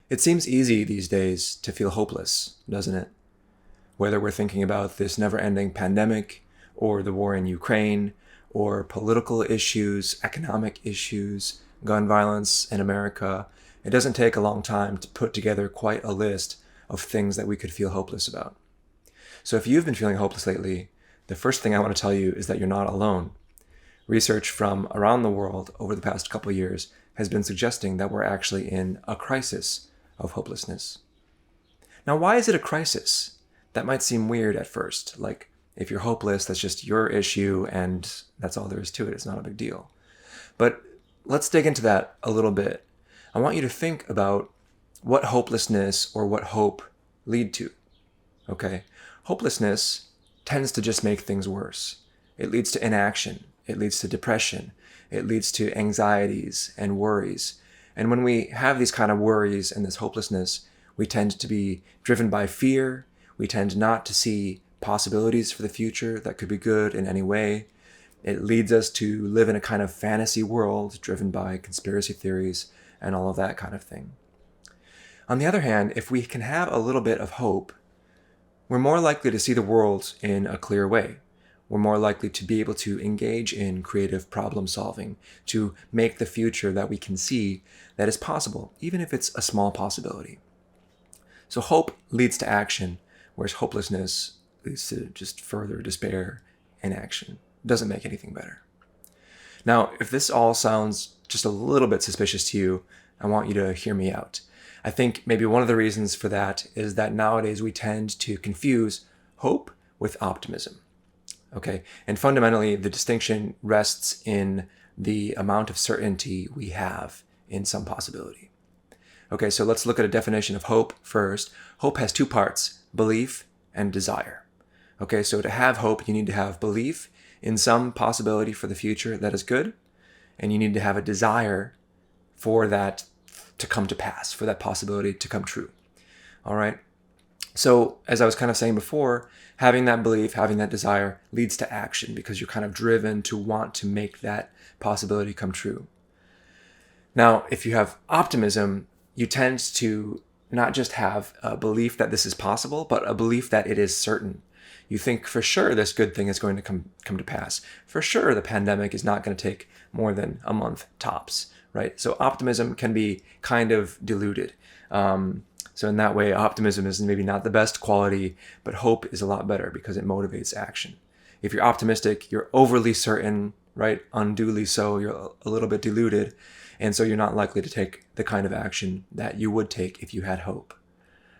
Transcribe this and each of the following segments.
It seems easy these days to feel hopeless, doesn't it? Whether we're thinking about this never-ending pandemic, or the war in Ukraine, or political issues, economic issues, gun violence in America, it doesn't take a long time to put together quite a list of things that we could feel hopeless about. So if you've been feeling hopeless lately, the first thing I want to tell you is that you're not alone. Research from around the world over the past couple of years has been suggesting that we're actually in a crisis of hopelessness. Now, why is it a crisis? That might seem weird at first. Like, if you're hopeless, that's just your issue and that's all there is to it. It's not a big deal. But let's dig into that a little bit. I want you to think about what hopelessness or what hope lead to. Okay? Hopelessness tends to just make things worse. It leads to inaction. It leads to depression. It leads to anxieties and worries. And when we have these kind of worries and this hopelessness, we tend to be driven by fear. We tend not to see possibilities for the future that could be good in any way. It leads us to live in a kind of fantasy world driven by conspiracy theories and all of that kind of thing. On the other hand, if we can have a little bit of hope, we're more likely to see the world in a clear way. We're more likely to be able to engage in creative problem solving, to make the future that we can see that is possible, even if it's a small possibility. So hope leads to action, whereas hopelessness leads to just further despair and inaction. It doesn't make anything better. Now, if this all sounds just a little bit suspicious to you, I want you to hear me out. I think maybe one of the reasons for that is that nowadays we tend to confuse hope with optimism. Okay, and fundamentally, the distinction rests in the amount of certainty we have in some possibility. Okay, so let's look at a definition of hope first. Hope has two parts, belief and desire. Okay, so to have hope, you need to have belief in some possibility for the future that is good, and you need to have a desire for that to come to pass, for that possibility to come true. All right? So, as I was kind of saying before, having that belief, having that desire leads to action because you're kind of driven to want to make that possibility come true. Now, if you have optimism, you tend to not just have a belief that this is possible, but a belief that it is certain. You think for sure this good thing is going to come to pass. For sure the pandemic is not going to take more than a month tops, right? So optimism can be kind of diluted. So in that way, optimism is maybe not the best quality, but hope is a lot better because it motivates action. If you're optimistic, you're overly certain, right? Unduly so, you're a little bit diluted. And so you're not likely to take the kind of action that you would take if you had hope.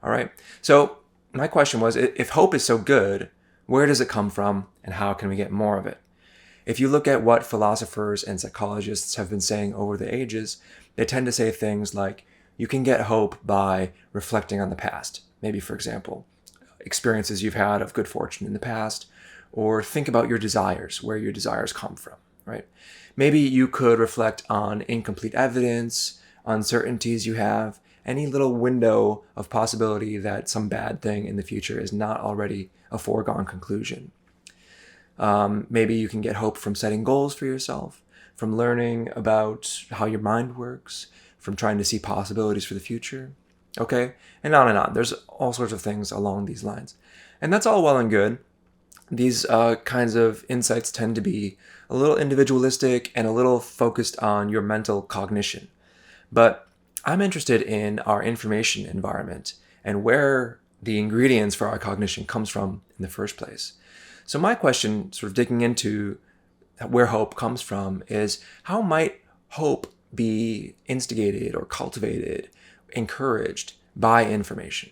All right. So my question was, if hope is so good, where does it come from and how can we get more of it? If you look at what philosophers and psychologists have been saying over the ages, they tend to say things like, you can get hope by reflecting on the past. Maybe, for example, experiences you've had of good fortune in the past, or think about your desires, where your desires come from, right? Maybe you could reflect on incomplete evidence, uncertainties you have, any little window of possibility that some bad thing in the future is not already a foregone conclusion. Maybe you can get hope from setting goals for yourself, from learning about how your mind works, from trying to see possibilities for the future, okay? And on and on. There's all sorts of things along these lines. And that's all well and good. These kinds of insights tend to be a little individualistic and a little focused on your mental cognition. But I'm interested in our information environment and where the ingredients for our cognition comes from in the first place. So my question, sort of digging into where hope comes from, is how might hope be instigated or cultivated, encouraged by information?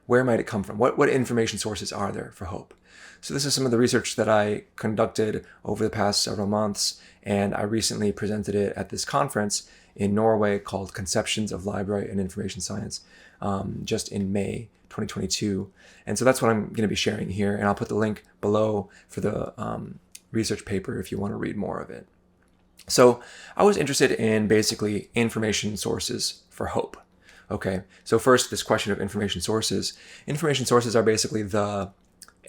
Where might it come from? What information sources are there for hope? So this is some of the research that I conducted over the past several months, and I recently presented it at this conference in Norway called Conceptions of Library and Information Science, just in May 2022. And so that's what I'm going to be sharing here, and I'll put the link below for the research paper if you want to read more of it. So I was interested in basically information sources for hope. Okay, so first, this question of information sources. Information sources are basically the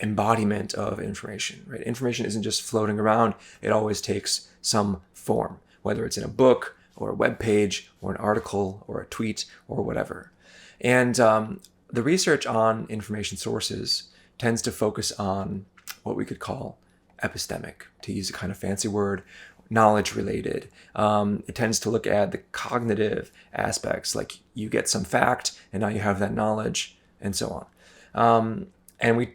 embodiment of information, right? Information isn't just floating around. It always takes some form, whether it's in a book, or a web page or an article or a tweet or whatever. And the research on information sources tends to focus on what we could call epistemic, to use a kind of fancy word, knowledge related. It tends to look at the cognitive aspects, like you get some fact and now you have that knowledge and so on. And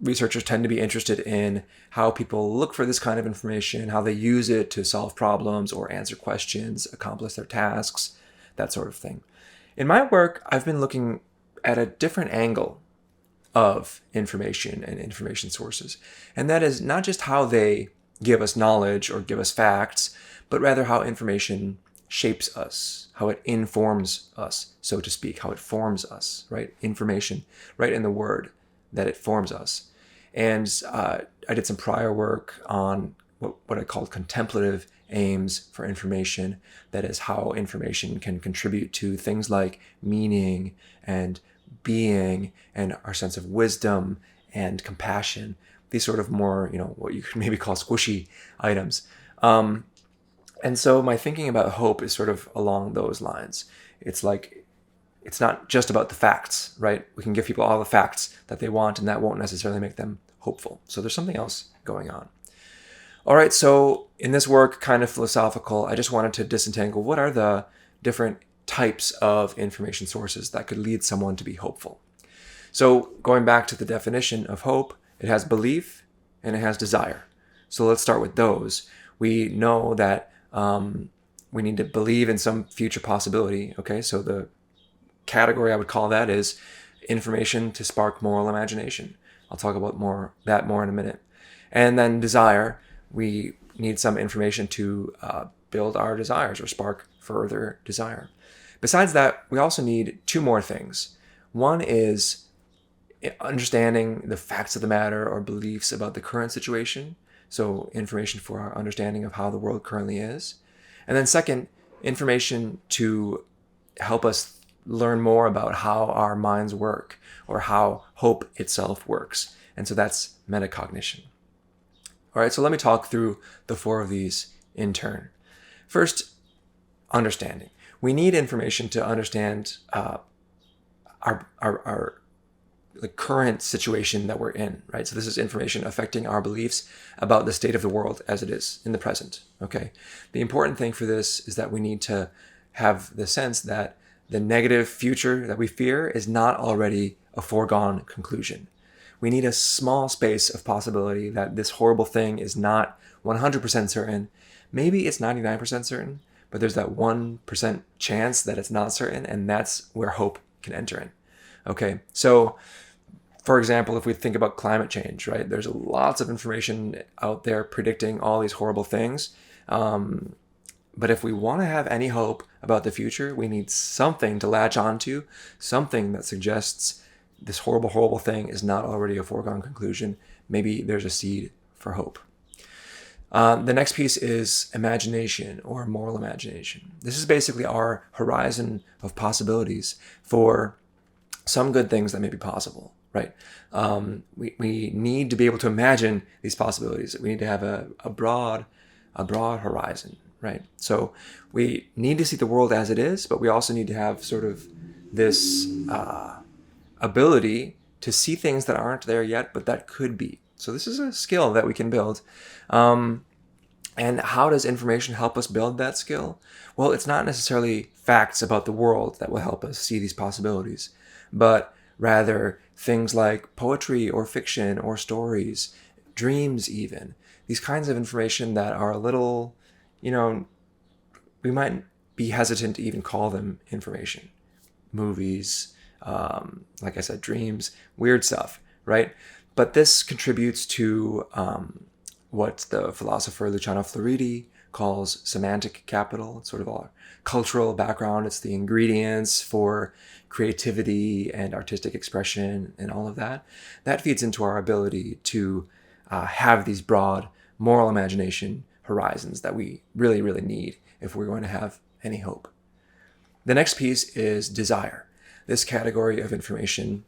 researchers tend to be interested in how people look for this kind of information, how they use it to solve problems or answer questions, accomplish their tasks, that sort of thing. In my work, I've been looking at a different angle of information and information sources. And that is not just how they give us knowledge or give us facts, but rather how information shapes us, how it informs us, so to speak, how it forms us, right? Information, right in the word, that it forms us. And I did some prior work on what I called contemplative aims for information. That is how information can contribute to things like meaning and being and our sense of wisdom and compassion. These sort of more, what you could maybe call squishy items. And so my thinking about hope is sort of along those lines. It's like, it's not just about the facts, right? We can give people all the facts that they want, and that won't necessarily make them hopeful. So there's something else going on. All right, so in this work, kind of philosophical, I just wanted to disentangle what are the different types of information sources that could lead someone to be hopeful. So going back to the definition of hope, it has belief and it has desire. So let's start with those. We know that we need to believe in some future possibility. Okay, so the category I would call that is information to spark moral imagination. I'll talk about that more in a minute. And then desire, we need some information to build our desires or spark further desire. Besides that, we also need two more things. One is understanding the facts of the matter or beliefs about the current situation. So information for our understanding of how the world currently is. And then second, information to help us learn more about how our minds work or how hope itself works. And so that's metacognition. All right, so let me talk through the four of these in turn. First, understanding. We need information to understand our the current situation that we're in, right? So this is information affecting our beliefs about the state of the world as it is in the present, okay? The important thing for this is that we need to have the sense that the negative future that we fear is not already a foregone conclusion. We need a small space of possibility that this horrible thing is not 100% certain. Maybe it's 99% certain, but there's that 1% chance that it's not certain, and that's where hope can enter in. Okay, so for example, if we think about climate change, right, there's lots of information out there predicting all these horrible things. But if we want to have any hope about the future, we need something to latch onto, something that suggests this horrible, horrible thing is not already a foregone conclusion. Maybe there's a seed for hope. The next piece is imagination or moral imagination. This is basically our horizon of possibilities for some good things that may be possible, right? We need to be able to imagine these possibilities. We need to have a broad horizon, right? So we need to see the world as it is, but we also need to have sort of this ability to see things that aren't there yet, but that could be. So this is a skill that we can build. And how does information help us build that skill? Well, it's not necessarily facts about the world that will help us see these possibilities, but rather things like poetry or fiction or stories, dreams even. These kinds of information that are a little, we might be hesitant to even call them information. Movies, like I said, dreams, weird stuff, right? But this contributes to what the philosopher Luciano Floridi calls semantic capital. It's sort of our cultural background. It's the ingredients for creativity and artistic expression and all of that. That feeds into our ability to have these broad moral imagination horizons that we really, really need if we're going to have any hope. The next piece is desire. This category of information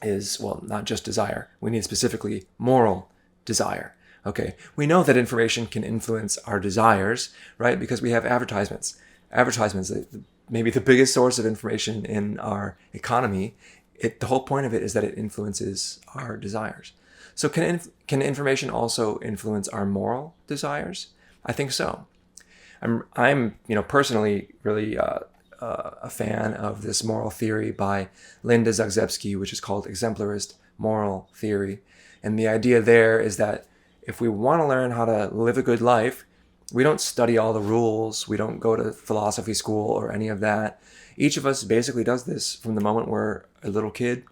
is, well, not just desire. We need specifically moral desire. Okay, we know that information can influence our desires, right? Because we have advertisements advertisements, maybe the biggest source of information in our economy, the whole point of it is that it influences our desires. So can information also influence our moral desires? I think so. I'm personally really a fan of this moral theory by Linda Zagzebski, which is called exemplarist moral theory. And the idea there is that if we want to learn how to live a good life, we don't study all the rules. We don't go to philosophy school or any of that. Each of us basically does this from the moment we're a little kid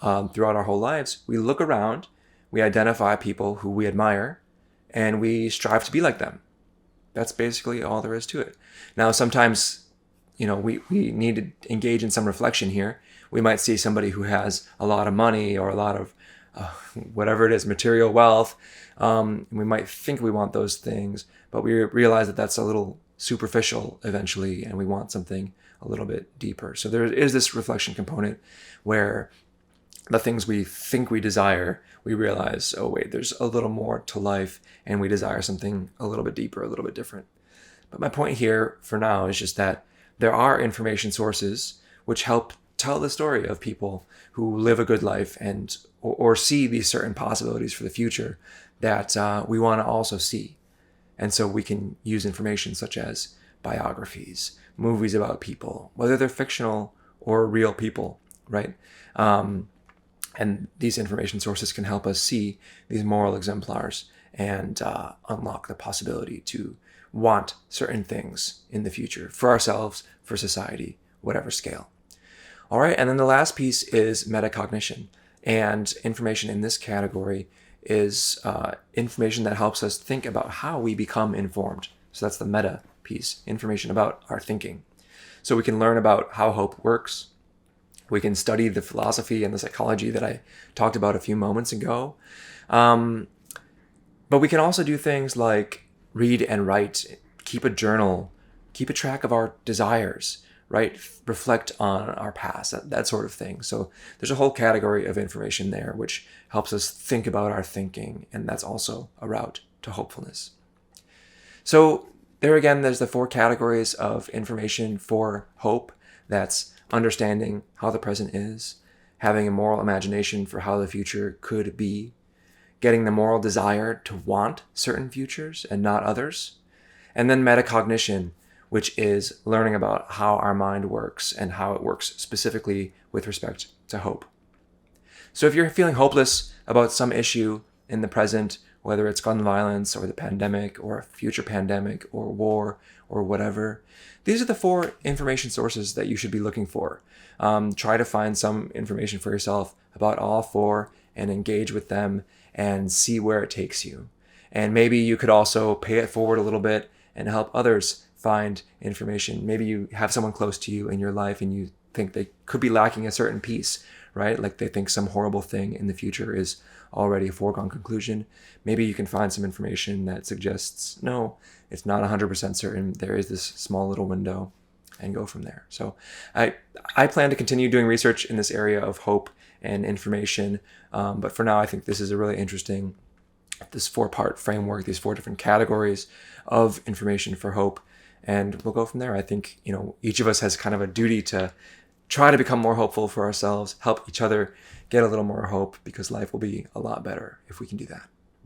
throughout our whole lives. We look around, we identify people who we admire, and we strive to be like them. That's basically all there is to it. Now, sometimes, we need to engage in some reflection here. We might see somebody who has a lot of money or a lot of whatever it is, material wealth. We might think we want those things, but we realize that that's a little superficial eventually, and we want something a little bit deeper. So there is this reflection component where the things we think we desire, we realize, oh wait, there's a little more to life, and we desire something a little bit deeper, a little bit different. But my point here for now is just that there are information sources which help tell the story of people who live a good life and or see these certain possibilities for the future that we want to also see. And so we can use information such as biographies, movies about people, whether they're fictional or real people, right? And these information sources can help us see these moral exemplars and unlock the possibility to want certain things in the future for ourselves, for society, whatever scale. All right, and then the last piece is metacognition. And information in this category is information that helps us think about how we become informed. So that's the meta piece, information about our thinking. So we can learn about how hope works. We can study the philosophy and the psychology that I talked about a few moments ago. But we can also do things like read and write, keep a journal, keep a track of our desires, right? Reflect on our past, that sort of thing. So there's a whole category of information there which helps us think about our thinking, and that's also a route to hopefulness. So there again, there's the 4 categories of information for hope. That's understanding how the present is, having a moral imagination for how the future could be, getting the moral desire to want certain futures and not others, and then metacognition, which is learning about how our mind works and how it works specifically with respect to hope. So if you're feeling hopeless about some issue in the present, whether it's gun violence or the pandemic or a future pandemic or war or whatever, these are the 4 information sources that you should be looking for. Try to find some information for yourself about all 4 and engage with them and see where it takes you. And maybe you could also pay it forward a little bit and help others find information. Maybe you have someone close to you in your life and you think they could be lacking a certain piece, right? Like they think some horrible thing in the future is already a foregone conclusion. Maybe you can find some information that suggests, no, it's not 100% certain. There is this small little window, and go from there. So I plan to continue doing research in this area of hope and information. But for now, I think this is a really interesting, this 4-part framework, these 4 different categories of information for hope. And we'll go from there. I think, each of us has kind of a duty to try to become more hopeful for ourselves, help each other get a little more hope, because life will be a lot better if we can do that.